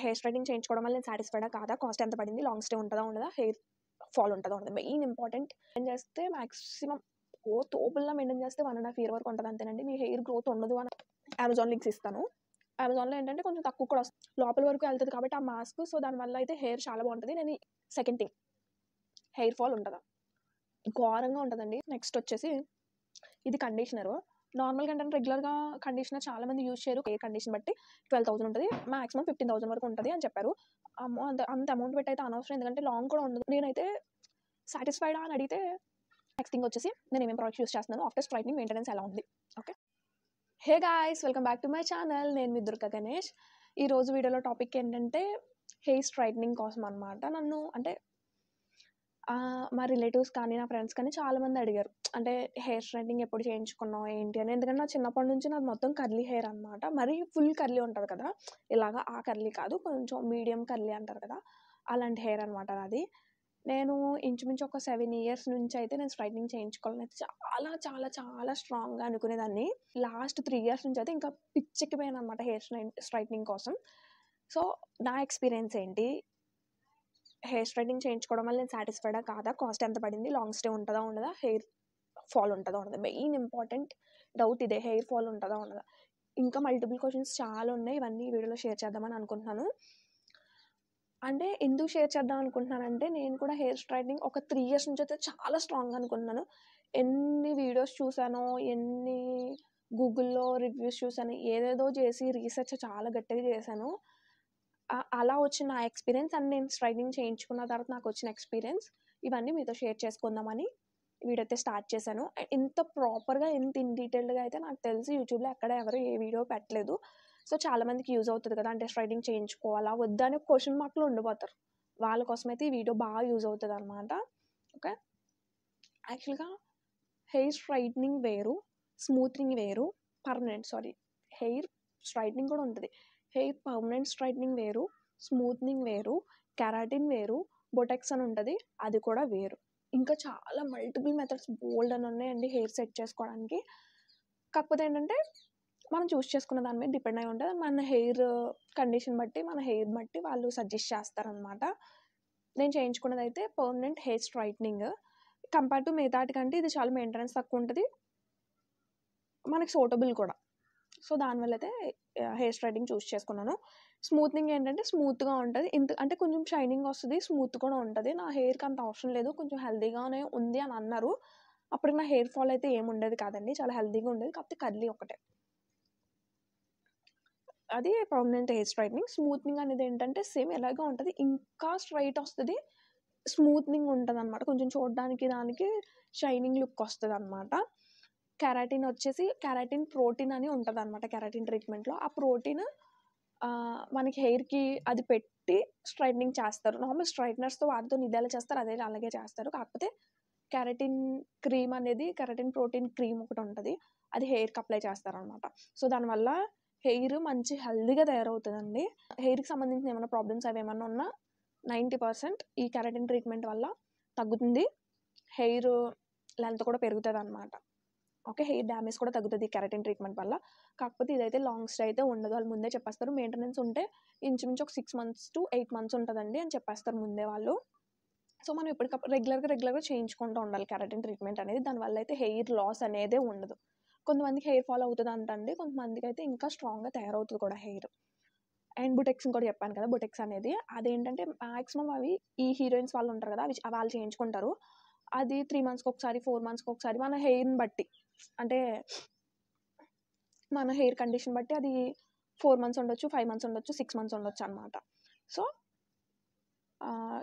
Hair straightening చేయించుకోవడం వల్ల నేను సాటిస్ఫైడా కాదా, కాస్ట్ ఎంత పడింది, లాంగ్ స్టే ఉంటుందా ఉండదా, హెయిర్ ఫాల్ ఉంటుందా ఉండదు, మెయిన్ ఇంపార్టెంట్. మెయింటైన్ చేస్తే మ్యాక్సిమం తోపుల్లా మెయింటైన్ చేస్తే 1.5 year వరకు ఉంటుంది అంతేనండి. మీ హెయిర్ గ్రోత్ ఉండదు అని అమెజాన్ లింక్స్ ఇస్తాను. అమెజాన్లో ఏంటంటే కొంచెం తక్కువ కూడా వస్తుంది, లోపల వరకు వెళ్తుంది కాబట్టి ఆ మాస్క్. సో దానివల్ల అయితే హెయిర్ చాలా బాగుంటుంది. నేను సెకండ్ థింగ్, హెయిర్ ఫాల్ ఉంటుందా, ఘోరంగా ఉంటుందండి. నెక్స్ట్ వచ్చేసి ఇది కండిషనరు. నార్మల్గా ఏంటంటే రెగ్యులర్గా కండిషనర్ చాలా మంది యూజ్ చేయరు. హెయిర్ కండిషన్ బట్టి 12,000 ఉంటుంది, మాక్సిమం 15,000 వరకు ఉంటుంది అని చెప్పారు. అమ్మో అంత అమౌంట్ పెట్టి అయితే అనవసరం, ఎందుకంటే లాంగ్ కూడా ఉండదు. నేనైతే సాటిస్ఫైడా అని అడిగితే నెక్స్ట్ థింగ్ వచ్చేసి నేను ఏమేమి ప్రోడక్ట్స్ యూస్ చేస్తున్నాను, ఆఫ్టర్ స్ట్రైట్నింగ్ మెయింటెనెన్స్ ఎలా ఉంది. Okay, hey guys, welcome back to my channel. నేను మీ దుర్గా గణేష్. ఈరోజు వీడియోలో టాపిక్ ఏంటంటే హెయిర్ స్ట్రైట్నింగ్ కోసం అనమాట. నన్ను అంటే మా రిలేటివ్స్ కానీ నా ఫ్రెండ్స్ కానీ చాలామంది అడిగారు, అంటే హెయిర్ స్ట్రైట్నింగ్ ఎప్పుడు చేయించుకున్నావు ఏంటి అని. ఎందుకంటే నా చిన్నప్పటి నుంచి నాది మొత్తం కర్లీ హెయిర్ అనమాట. మరీ ఫుల్ కర్లీ ఉంటుంది కదా, ఇలాగా ఆ కర్లీ కాదు, కొంచెం మీడియం కర్లీ అంటారు కదా, అలాంటి హెయిర్ అనమాట నాది. నేను ఇంచుమించు ఒక 7 years నుంచి అయితే నేను స్ట్రైట్నింగ్ చేయించుకోవాలని అయితే చాలా చాలా చాలా స్ట్రాంగ్గా అనుకునేదాన్ని. లాస్ట్ 3 years నుంచి అయితే ఇంకా పిచ్చెక్కిపోయాను అనమాట హెయిర్ స్ట్రైట్నింగ్ కోసం. సో నా ఎక్స్పీరియన్స్ ఏంటి, హెయిర్ స్ట్రైట్నింగ్ చేయించుకోవడం వల్ల నేను సాటిస్ఫైడా కాదా, కాస్ట్ ఎంత పడింది, లాంగ్ స్టే ఉంటుందా ఉండదా, హెయిర్ ఫాల్ ఉంటుందా ఉండదా, మెయిన్ ఇంపార్టెంట్ డౌట్ ఇదే, హెయిర్ ఫాల్ ఉంటుందా ఉండదా. ఇంకా మల్టిపుల్ క్వశ్చన్స్ చాలా ఉన్నాయి, ఇవన్నీ ఈ వీడియోలో షేర్ చేద్దామని అనుకుంటున్నాను. అంటే ఎందుకు షేర్ చేద్దాం అనుకుంటున్నానంటే, నేను కూడా హెయిర్ స్ట్రైట్నింగ్ ఒక 3 years నుంచి అయితే చాలా స్ట్రాంగ్గా అనుకుంటున్నాను. ఎన్ని వీడియోస్ చూసానో, ఎన్ని గూగుల్లో రివ్యూస్ చూసాను, ఏదేదో చేసి రీసెర్చ్ చాలా గట్టిగా చేశాను. అలా వచ్చిన నా ఎక్స్పీరియన్స్ అండ్ నేను స్ట్రైట్నింగ్ చేయించుకున్న తర్వాత నాకు వచ్చిన ఎక్స్పీరియన్స్, ఇవన్నీ మీతో షేర్ చేసుకుందామని వీడియో అయితే స్టార్ట్ చేశాను. ఇంత ప్రాపర్గా, ఇంత ఇన్ డీటెయిల్డ్గా అయితే నాకు తెలిసి యూట్యూబ్లో ఎక్కడ ఎవరు ఏ వీడియో పెట్టలేదు. సో చాలామందికి యూజ్ అవుతుంది కదా, అంటే స్ట్రైట్నింగ్ చేయించుకోవాలా వద్దా అని క్వశ్చన్ మార్క్లో ఉండిపోతారు. వాళ్ళ కోసం అయితే ఈ వీడియో బాగా యూజ్ అవుతుంది అనమాట. ఓకే, యాక్చువల్గా హెయిర్ స్ట్రైట్నింగ్ వేరు, స్మూత్నింగ్ వేరు, హెయిర్ స్ట్రైట్నింగ్ కూడా ఉంటుంది. హెయిర్ పర్మనెంట్ స్ట్రైట్నింగ్ వేరు, స్మూత్నింగ్ వేరు, కెరాటిన్ వేరు, బొటెక్స్ అని ఉంటుంది, అది కూడా వేరు. ఇంకా చాలా మల్టిపుల్ మెథడ్స్ బోల్డ్ అని ఉన్నాయండి హెయిర్ సెట్ చేసుకోవడానికి. కాకపోతే ఏంటంటే మనం చూస్ చేసుకున్న దాని మీద డిపెండ్ అయి ఉంటుంది. మన హెయిర్ కండిషన్ బట్టి, మన హెయిర్ బట్టి వాళ్ళు సజెస్ట్ చేస్తారనమాట. నేను చేయించుకున్నది అయితే permanent hair straightening. Compare to మిగతాటికంటే ఇది చాలా మెయింటెనెన్స్ తక్కువ ఉంటుంది, మనకి సూటబుల్ కూడా. సో దానివల్ల అయితే హెయిర్ స్ట్రైట్నింగ్ చూస్ చేసుకున్నాను. స్మూత్నింగ్ ఏంటంటే స్మూత్గా ఉంటుంది, అంటే కొంచెం షైనింగ్ వస్తుంది, స్మూత్ కూడా ఉంటుంది. నా హెయిర్కి అంత అవసరం లేదు, కొంచెం హెల్తీగానే ఉంది అని అన్నారు. అప్పుడు నా హెయిర్ ఫాల్ అయితే ఏమి ఉండేది కాదండి, చాలా హెల్తీగా ఉండేది, కాకపోతే కర్లీ ఒకటే. అది పర్మనెంట్ హెయిర్ స్ట్రైట్నింగ్. స్మూత్నింగ్ అనేది ఏంటంటే సేమ్ ఎలాగా ఉంటుంది, ఇంకా స్ట్రైట్ వస్తుంది, స్మూత్నింగ్ ఉంటుంది అనమాట, కొంచెం చూడడానికి దానికి షైనింగ్ లుక్ వస్తుంది అనమాట. కెరాటిన్ వచ్చేసి కెరాటిన్ ప్రోటీన్ అని ఉంటుంది అనమాట. కెరాటిన్ ట్రీట్మెంట్లో ఆ ప్రోటీన్ మనకి హెయిర్కి అది పెట్టి స్ట్రైట్నింగ్ చేస్తారు. నార్మల్ స్ట్రైట్నర్స్తో వాటితో నిదాలు చేస్తారు, అదే అలాగే చేస్తారు. కాకపోతే కెరాటిన్ క్రీమ్ అనేది, కెరాటిన్ ప్రోటీన్ క్రీమ్ ఒకటి ఉంటుంది, అది హెయిర్కి అప్లై చేస్తారనమాట. సో దానివల్ల హెయిర్ మంచి హెల్తీగా తయారవుతుందండి. హెయిర్కి సంబంధించిన ఏమైనా ప్రాబ్లమ్స్ అవి ఏమన్నా ఉన్నా 90% ఈ కెరాటిన్ ట్రీట్మెంట్ వల్ల తగ్గుతుంది. హెయిర్ లెంత్ కూడా పెరుగుతుంది అనమాట. ఓకే, హెయిర్ డ్యామేజ్ కూడా తగ్గుతుంది కెరాటిన్ ట్రీట్మెంట్ వల్ల. కాకపోతే ఇదైతే లాంగ్ స్టే అయితే ఉండదు, వాళ్ళు ముందే చెప్పేస్తారు. మెయింటెనెన్స్ ఉంటే ఇంచుమించు ఒక 6 months to 8 months ఉంటుందండి అని చెప్పేస్తారు ముందే వాళ్ళు. సో మనం ఎప్పటికప్పుడు రెగ్యులర్గా చేయించుకుంటూ ఉండాలి కెరాటిన్ ట్రీట్మెంట్ అనేది. దానివల్ల అయితే హెయిర్ లాస్ అనేదే ఉండదు. కొంతమందికి హెయిర్ ఫాల్ అవుతుంది అంటండి, కొంతమందికి అయితే ఇంకా స్ట్రాంగ్గా తయారవుతుంది కూడా హెయిర్. అండ్ బొటెక్స్ కూడా చెప్పాను కదా, బొటెక్స్ అనేది అదేంటంటే మ్యాక్సిమం అవి ఈ హీరోయిన్స్ వాళ్ళు ఉంటారు కదా, వాళ్ళు చేయించుకుంటారు. అది 3 monthsకి ఒకసారి, 4 monthsకి ఒకసారి, మన హెయిర్ని బట్టి, అంటే మన హెయిర్ కండిషన్ బట్టి అది 4 months ఉండొచ్చు, 5 months ఉండొచ్చు, 6 months ఉండొచ్చు అనమాట. సో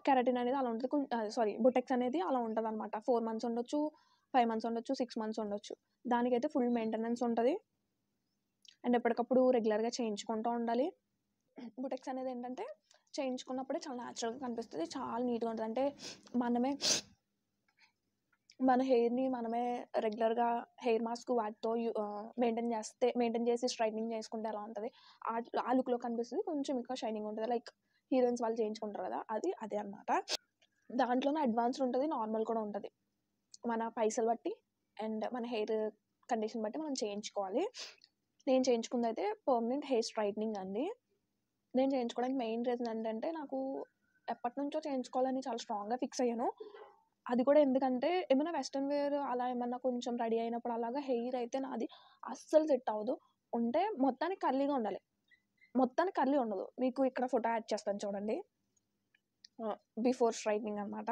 కెరాటిన్ అనేది అలా ఉంటుంది, బొటెక్స్ అనేది అలా ఉంటుంది అనమాట. 4 months ఉండొచ్చు, 5 months ఉండొచ్చు, 6 months ఉండొచ్చు. దానికైతే ఫుల్ మెయింటెనెన్స్ ఉంటుంది అండ్ ఎప్పటికప్పుడు రెగ్యులర్గా చేయించుకుంటూ ఉండాలి. బొటెక్స్ అనేది ఏంటంటే చేయించుకున్నప్పుడే చాలా న్యాచురల్గా కనిపిస్తుంది, చాలా నీట్గా ఉంటుంది. అంటే మన హెయిర్ని మనమే రెగ్యులర్గా హెయిర్ మాస్క్ వాటితో మెయింటైన్ చేసి స్ట్రైట్నింగ్ చేసుకుంటే ఎలా ఉంటుంది, ఆ లుక్లో కనిపిస్తుంది, కొంచెం ఇంకా షైనింగ్ ఉంటుంది. లైక్ హీరోయిన్స్ వాళ్ళు చేయించుకుంటారు కదా, అదే అనమాట. దాంట్లోనే అడ్వాన్స్డ్ ఉంటుంది, నార్మల్ కూడా ఉంటుంది. మన పైసలు బట్టి అండ్ మన హెయిర్ కండిషన్ బట్టి మనం చేయించుకోవాలి. నేను చేయించుకుంది అయితే పర్మనెంట్ హెయిర్ స్ట్రైట్నింగ్ అండి. నేను చేయించుకోవడానికి మెయిన్ రీజన్ ఏంటంటే నాకు ఎప్పటినుంచో చేయించుకోవాలని చాలా స్ట్రాంగ్‌గా ఫిక్స్ అయ్యాను. అది కూడా ఎందుకంటే ఏమైనా వెస్టర్న్ వేర్ అలా ఏమన్నా కొంచెం రెడీ అయినప్పుడు అలాగా హెయిర్ అయితే నాది అస్సలు సెట్ అవ్వదు. ఉంటే మొత్తానికి కర్లీగా ఉండాలి. మొత్తానికి కర్లీ ఉండదు. మీకు ఇక్కడ ఫోటో యాడ్ చేస్తాను చూడండి. బిఫోర్ స్ట్రైట్నింగ్ అనమాట.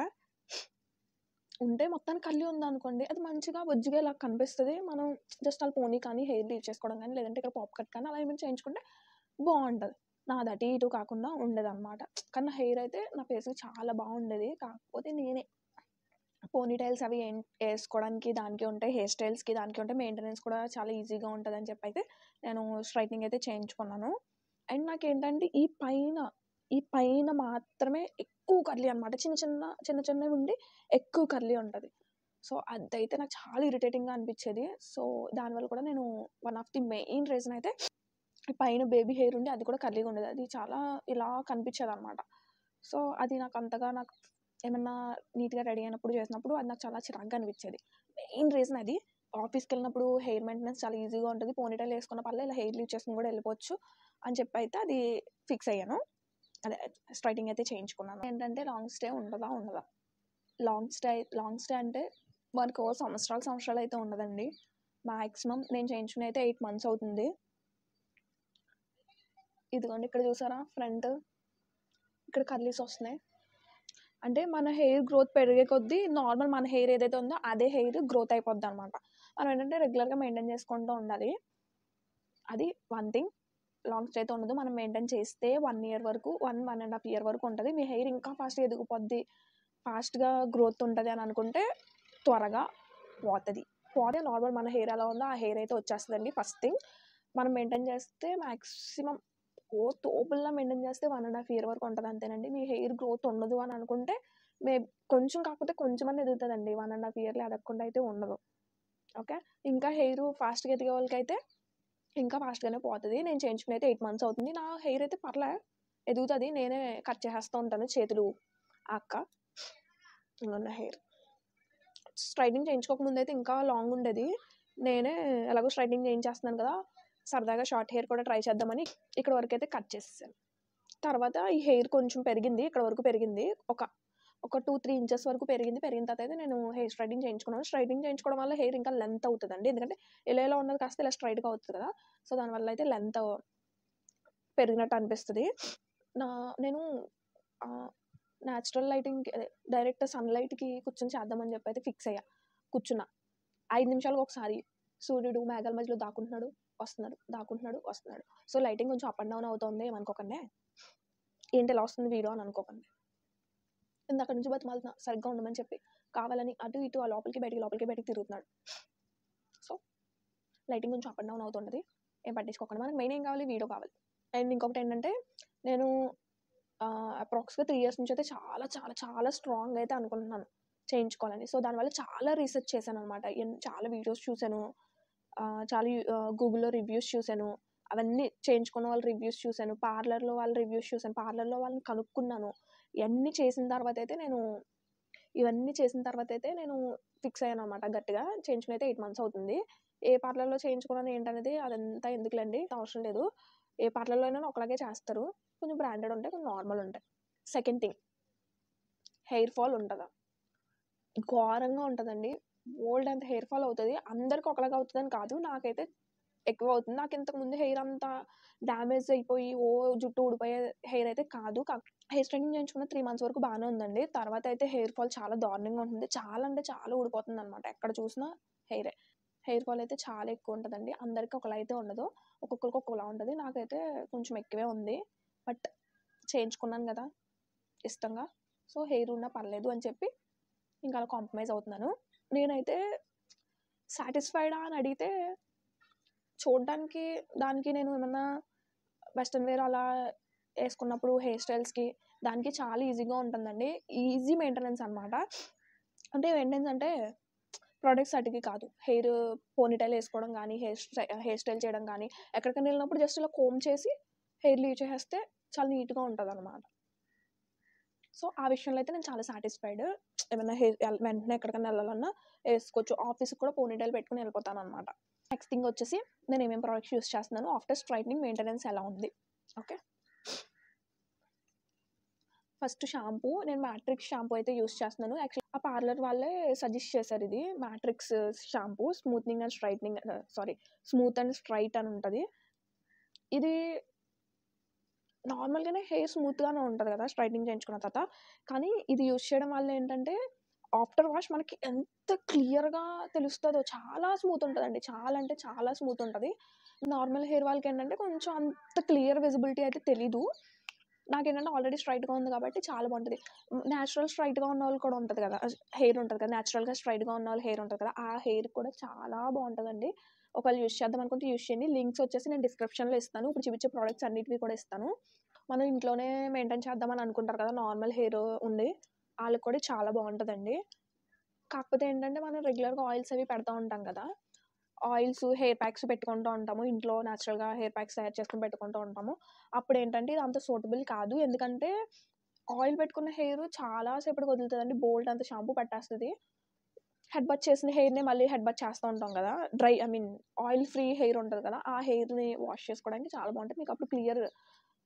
ఉంటే మొత్తానికి కర్లీ ఉందనుకోండి అది మంచిగా బొజ్జుగా ఇలా కనిపిస్తది. మనం జస్ట్ అలా పోనీ కానీ హెయిర్ లీవ్ చేసుకోవడం కానీ లేదంటే ఇక్కడ పాప్ కట్ కానీ అలా ఏమైనా చేయించుకుంటే బాగుంటది. నాది అటు ఇటు కాకుండా ఉండేదన్నమాట. కానీ నా హెయిర్ అయితే నా ఫేస్‌కి చాలా బాగుండేది. కాకపోతే నేనే పోనీ టైల్స్ అవి ఏసుకోవడానికి దానికి ఉంటాయి. హెయిర్ స్టైల్స్‌కి దానికి ఉంటాయి. మెయింటెనెన్స్ కూడా చాలా ఈజీగా ఉంటదని చెప్పి అయితే నేను స్ట్రైట్నింగ్ అయితే చేయించుకున్నాను. అండ్ నాకేంటంటే ఈ పైన మాత్రమే ఎక్కువ కర్లీ అనమాట. చిన్న చిన్నవి ఉండి ఎక్కువ కర్లీ ఉంటది. సో, అదైతే నాకు చాలా ఇరిటేటింగ్‌గా అనిపిచ్చేది. సో, దానివల్ల కూడా నేను one of the main reason అయితే పైన బేబీ హెయిర్ ఉండి అది కూడా కర్లీగా ఉండేది. అది చాలా ఇలా కనిపిచ్చేదనమాట. సో, అది నాకు ఏమన్నా నీట్‌గా రెడీ అయినప్పుడు చేసినప్పుడు అది నాకు చాలా చిరాకుగా అనిపిచ్చేది. మెయిన్ రీజన్ అది. ఆఫీస్‌కెళ్ళినప్పుడు హెయిర్ మెయింటెనెన్స్ చాలా ఈజీగా ఉంటది. పోనీటైల్ ఏసుకున్న పర్లే ఇలా హెయిర్ లీవ్ చేసుకొని కూడా వెళ్ళిపోవచ్చు అని చెప్పి అయితే అది ఫిక్స్ అయ్యాను. అదే స్ట్రైటింగ్ అయితే చేయించుకున్నాను. ఏంటంటే లాంగ్ స్టే ఉండదా? లాంగ్ స్టే అంటే మనకు సంవత్సరాలు అయితే ఉండదండి. మాక్సిమం నేను చేయించుకుని అయితే 8 మంత్స్ అవుతుంది. ఇదిగోండి ఇక్కడ చూసారా ఫ్రంట్ ఇక్కడ కర్లీస్ వస్తున్నాయి. అంటే మన హెయిర్ గ్రోత్ పెరిగే కొద్దీ నార్మల్ మన హెయిర్ ఏదైతే ఉందో అదే హెయిర్ గ్రోత్ అయిపోద్దనమాట. మనం ఏంటంటే రెగ్యులర్‌గా మెయింటైన్ చేసుకుంటూ ఉండాలి. అది వన్ థింగ్. లాంగ్ స్టే అయితే ఉండదు. మనం మెయింటైన్ చేస్తే 1 ఇయర్ వరకు 1.5 ఇయర్ వరకు ఉంటది. మీ హెయిర్ ఇంకా ఫాస్ట్‌గా ఎదిగిపోద్ది. ఫాస్ట్‌గా గ్రోత్ ఉంటది అని అనుకుంటే త్వరగా పోతది. పోతే నార్మల్ మన హెయిర్ ఎలా ఉందో ఆ హెయిర్ అయితే వచ్చేస్తదండి ఫస్ట్ థింగ్. మనం మెయింటైన్ చేస్తే మాక్సిమం తోపుల్లా మెయింటైన్ చేస్తే 1.5 ఇయర్ వరకు ఉంటది అంతేనండి. మీ హెయిర్ గ్రోత్ ఉండదు అని అనుకుంటే కొంచెం కాకపోతే కొంచెమన్నా ఎదుగుతదండి. 1.5 ఇయర్‌లో ఎదగకుండా అయితే ఉండదు. ఓకే. ఇంకా హెయిర్ ఫాస్ట్‌గా ఎదిగే వాళ్ళకైతే ఇంకా ఫాస్ట్‌గానే పోతది. నేను చేయించుకుని అయితే 8 మంత్స్ అవుతుంది. నా హెయిర్ అయితే ఎదుగుతది. నేనే కట్ చేసేస్తూ ఉంటాను చేతులు అక్క. ఇదిగోండి నా హెయిర్. స్ట్రైట్నింగ్ చేయించుకోక ముందైతే ఇంకా లాంగ్ ఉండేది. నేనే ఎలాగో స్ట్రైట్నింగ్ చేయించేస్తున్నాను కదా! సరదాగా షార్ట్ హెయిర్ కూడా ట్రై చేద్దామని ఇక్కడ వరకైతే కట్ చేసేసాను. తర్వాత ఈ హెయిర్ కొంచెం పెరిగింది. ఇక్కడ వరకు పెరిగింది. ఒక 2, 3 ఇంచెస్ వరకు పెరిగింది. పెరిగిన తర్వాత అయితే నేను హెయిర్ స్ట్రైట్నింగ్ చేయించుకున్నాను. స్ట్రైట్నింగ్ చేయించుకోవడం వల్ల హెయిర్ ఇంకా లెంత్ అవుతదండి. ఎందుకంటే ఇలా ఉన్నది కాస్త ఇలా స్ట్రైట్‌గా అవుతది కదా! సో, దానివల్ల అయితే లెంత్ పెరిగినట్టు అనిపిస్తది. నేను నేచురల్ లైటింగ్‌కి అదే డైరెక్ట్ సన్‌లైట్‌కి కూర్చొని చేద్దామని చెప్పి అయితే ఫిక్స్ అయ్యా. కూర్చున్నా. 5 నిమిషాలకు ఒకసారి సూర్యుడు మేఘాల మధ్యలో వస్తున్నాడు. సో, లైటింగ్ కొంచెం అప్ అండ్ డౌన్ అవుతుంది ఏమనుకోకండి. ఏంటి ఇలా వస్తుంది వీడియో అని అనుకోకండి. ఇందాక నుంచి బతిమాలుతున్నా సరిగ్గా ఉండమని చెప్పి. కావాలని అటు ఇటు లోపలికి బయటికి తిరుగుతున్నాడు. సో, లైటింగ్ కొంచెం అప్ అండ్ డౌన్ అవుతుంటది. ఏం పట్టించుకోకండి. మనకు మెయిన్ ఏం కావాలి? వీడియో కావాలి. అండ్ ఇంకొకటి ఏంటంటే నేను అప్రాక్స్‌గా 3 ఇయర్స్ నుంచి అయితే చాలా స్ట్రాంగ్‌గా అయితే అనుకుంటున్నాను చేయించుకోవాలని. సో, దానివల్ల చాలా రీసెర్చ్ చేశాననమాట. చాలా వీడియోస్ చూసాను. గూగుల్‌లో రివ్యూస్ చూసాను. అవన్నీ చేయించుకున్న వాళ్ళ రివ్యూస్ చూసాను. పార్లర్‌లో వాళ్ళ రివ్యూస్ చూసాను. పార్లర్‌లో వాళ్ళని కనుక్కున్నాను. ఇవన్నీ చేసిన తర్వాత అయితే నేను ఫిక్స్ అయ్యాననమాట గట్టిగా. చేయించుకుని అయితే 8 మంత్స్ అవుతుంది. ఏ పార్లర్‌లో చేయించుకున్నాను ఏంటనేది అదంతా ఎందుకులెండి అవసరం లేదు. ఏ పార్లర్‌లో అయినా ఒకలాగే చేస్తారు. కొంచెం బ్రాండెడ్ ఉంటాయి. కొంచెం నార్మల్ ఉంటాయి. సెకండ్ థింగ్ హెయిర్ ఫాల్ ఉంటదా? ఘోరంగా ఉంటదండి. బోలెడంత హెయిర్ ఫాల్ అవుతది. అందరికి ఒకలాగా అవుతదని కాదు. నాకైతే ఎక్కువ అవుతుంది. నాకు ఇంతకుముందు హెయిర్ అంతా డ్యామేజ్ అయిపోయి జుట్టు ఊడిపోయే హెయిర్ అయితే కాదు. హెయిర్ స్ట్రైట్నింగ్ చేయించుకున్న 3 మంత్స్ వరకు బానే ఉందండి. తర్వాత అయితే హెయిర్ ఫాల్ చాలా దారుణంగా ఉంటుంది. చాలా అంటే చాలా ఊడిపోతుందనమాట. ఎక్కడ చూసినా హెయిరే. హెయిర్ ఫాల్ అయితే చాలా ఎక్కువ ఉంటదండి. అందరికి ఒకలా అయితే ఉండదు. ఒక్కొక్కరికి ఒక్కోలా ఉంటది. నాకైతే కొంచెం ఎక్కువే ఉంది. బట్ చేయించుకున్నాను గదా! ఇష్టంగా. సో, హెయిర్ ఉన్నా పర్లేదు అని చెప్పి ఇంకా అలా కాంప్రమైజ్ అవుతున్నాను. నేనైతే సాటిస్ఫైడా అని అడిగితే చూడ్డానికి దానికి నేను ఏమన్నా వెస్టర్న్ వేర్ అలా ఏసుకున్నప్పుడు హెయిర్ స్టైల్స్‌కి దానికి చాలా ఈజీగా ఉంటుందండి. ఈజీ మెయింటెనెన్స్ అనమాట. అంటే మెయింటెనెన్స్ అంటే ప్రొడక్ట్స్ అటికి కాదు. హెయిర్ పోనీటైల్ ఏసుకోవడం గానీ, హెయిర్ స్టైల్ చేయడం గానీ, ఎక్కడికైనా వెళ్ళినప్పుడు జస్ట్ ఇలా కోంబ్ చేసి హెయిర్ లీవ్ చేసేస్తే చాలా నీట్‌గా ఉంటదనమాట. సో, ఆ విషయంలో అయితే నేను చాలా సాటిస్ఫైడ్. ఏమన్నా వెంటనే ఎక్కడికైనా వెళ్ళాలన్నా ఏసుకోవచ్చు. ఆఫీస్‌కి కూడా పోనీటైల్ పెట్టుకొని వెళ్ళిపోతాననమాట. నెక్స్ట్ థింగ్ వచ్చేసి నేను ఏమేం ప్రొడక్ట్స్ యూజ్ చేస్తున్నాను ఆఫ్టర్ స్ట్రైట్నింగ్ మెయింటెనెన్స్ ఎలా ఉంది. ఓకే. ఫస్ట్ షాంపూ నేను మ్యాట్రిక్స్ షాంపూ అయితే యూస్ చేస్తున్నాను. యాక్చువల్లీ ఆ పార్లర్ వాళ్ళే సజెస్ట్ చేశారు ఇది matrix shampoo smoothening and straightening smooth and straight అని ఉంటుంది. ఇది నార్మల్గానే హెయిర్ స్మూత్గానే ఉంటుంది కదా స్ట్రైట్నింగ్ చేయించుకున్న తర్వాత. కానీ ఇది యూస్ చేయడం వల్ల ఏంటంటే ఆఫ్టర్ వాష్ మనకి ఎంత క్లియర్గా తెలుస్తుందో చాలా స్మూత్ ఉంటుందండి. చాలా అంటే చాలా స్మూత్ ఉంటుంది. నార్మల్ హెయిర్ వాళ్ళకి ఏంటంటే కొంచెం అంత క్లియర్ విజిబిలిటీ అయితే తెలీదు. నాకేంటంటే ఆల్రెడీ స్ట్రైట్గా ఉంది కాబట్టి చాలా బాగుంటుంది. న్యాచురల్ స్ట్రైట్గా ఉన్న వాళ్ళు కూడా ఉంటుంది కదా, హెయిర్ ఉంటుంది కదా, న్యాచురల్గా స్ట్రైట్గా ఉన్న వాళ్ళు హెయిర్ ఉంటుంది కదా, ఆ హెయిర్ కూడా చాలా బాగుంటుందండి. ఒకవేళ యూస్ చేద్దాం అనుకుంటే యూస్ చేయండి. లింక్స్ వచ్చేసి నేను డిస్క్రిప్షన్లో ఇస్తాను. ఇప్పుడు చూపించే ప్రోడక్ట్స్ అన్నిటివి కూడా ఇస్తాను. మనం ఇంట్లోనే మెయింటైన్ చేద్దామని అనుకుంటారు కదా నార్మల్ హెయిర్ ఉండి, వాళ్ళకి కూడా చాలా బాగుంటుందండి. కాకపోతే ఏంటంటే మనం రెగ్యులర్గా ఆయిల్స్ అవి పెడతా ఉంటాం కదా, ఆయిల్స్ హెయిర్ ప్యాక్స్ పెట్టుకుంటూ ఉంటాము. ఇంట్లో న్యాచురల్గా హెయిర్ ప్యాక్స్ తయారు చేసుకుని పెట్టుకుంటూ ఉంటాము. అప్పుడు ఏంటంటే ఇది అంత సూటబుల్ కాదు. ఎందుకంటే ఆయిల్ పెట్టుకున్న హెయిర్ చాలా సేపటికి వదులుతుందండి. బోల్డ్ అంత షాంపూ పట్టేస్తుంది. హెడ్ బాత్ చేసిన హెయిర్ని మళ్ళీ హెడ్ బాత్ చేస్తూ ఉంటాం కదా, ఆయిల్ ఫ్రీ హెయిర్ ఉంటుంది కదా, ఆ హెయిర్ని వాష్ చేసుకోవడానికి చాలా బాగుంటుంది. మీకు అప్పుడు క్లియర్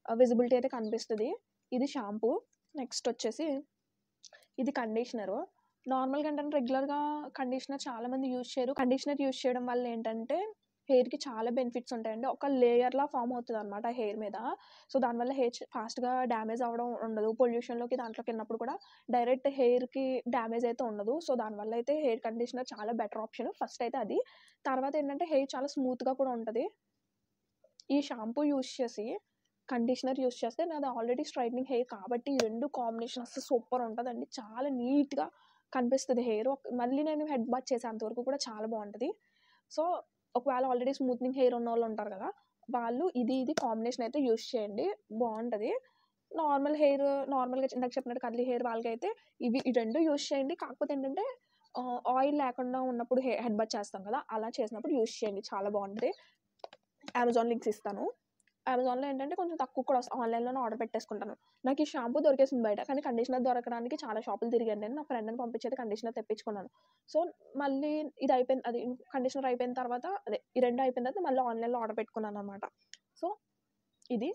విజిబిలిటీ అయితే కనిపిస్తుంది. ఇది షాంపూ. నెక్స్ట్ వచ్చేసి ఇది కండిషనరు. నార్మల్గా ఏంటంటే రెగ్యులర్గా కండిషనర్ చాలామంది యూజ్ చేయరు. కండిషనర్ యూజ్ చేయడం వల్ల ఏంటంటే హెయిర్కి చాలా బెనిఫిట్స్ ఉంటాయండి. ఒక లేయర్లా ఫామ్ అవుతుంది అనమాట హెయిర్ మీద. సో దానివల్ల హెయిర్ ఫాస్ట్గా డ్యామేజ్ అవ్వడం ఉండదు. పొల్యూషన్లోకి దాంట్లోకి వెళ్ళినప్పుడు కూడా డైరెక్ట్ హెయిర్కి డ్యామేజ్ అయితే ఉండదు. సో దానివల్ల అయితే హెయిర్ కండిషనర్ చాలా బెటర్ ఆప్షన్. ఫస్ట్ అయితే అది. తర్వాత ఏంటంటే హెయిర్ చాలా స్మూత్గా కూడా ఉంటుంది. ఈ షాంపూ యూజ్ చేసి కండిషనర్ యూజ్ చేస్తే నాది ఆల్రెడీ స్ట్రైట్నింగ్ హెయిర్ కాబట్టి ఈ రెండు కాంబినేషన్ అసలు సూపర్ ఉంటుందండి. చాలా నీట్గా కనిపిస్తుంది హెయిర్. మళ్ళీ నేను హెడ్ బాత్ చేసేంత వరకు కూడా చాలా బాగుంటుంది. సో ఒకవేళ ఆల్రెడీ స్మూత్నింగ్ హెయిర్ ఉన్న వాళ్ళు ఉంటారు కదా, వాళ్ళు ఇది కాంబినేషన్ అయితే యూజ్ చేయండి, బాగుంటుంది. నార్మల్గా ఇందాక చెప్పినట్టు కర్లీ హెయిర్ వాళ్ళకైతే ఈ రెండు యూజ్ చేయండి. కాకపోతే ఏంటంటే ఆయిల్ లేకుండా ఉన్నప్పుడు హెడ్ బాత్ చేస్తాం కదా, అలా చేసినప్పుడు యూజ్ చేయండి, చాలా బాగుంటుంది. అమెజాన్ లింక్స్ ఇస్తాను. అమెజాన్లో ఏంటంటే కొంచెం తక్కువ కూడా వస్తుంది. ఆన్లైన్లోనే ఆర్డర్ పెట్టేసుకుంటాను. నాకు ఈ షాంపూ దొరికేసింది బయట, కానీ కండిషనర్ దొరకడానికి చాలా షాపులు తిరిగాను నేను. నా ఫ్రెండ్ని పంపించేది కండిషనర్ తెప్పించుకున్నాను. సో మళ్ళీ ఇది అయిపోయింది, అది కండిషనర్ అయిపోయిన తర్వాత ఈ రెండు అయిపోయిన తర్వాత మళ్ళీ ఆన్లైన్లో ఆర్డర్ పెట్టుకున్నాను అనమాట. సో ఇది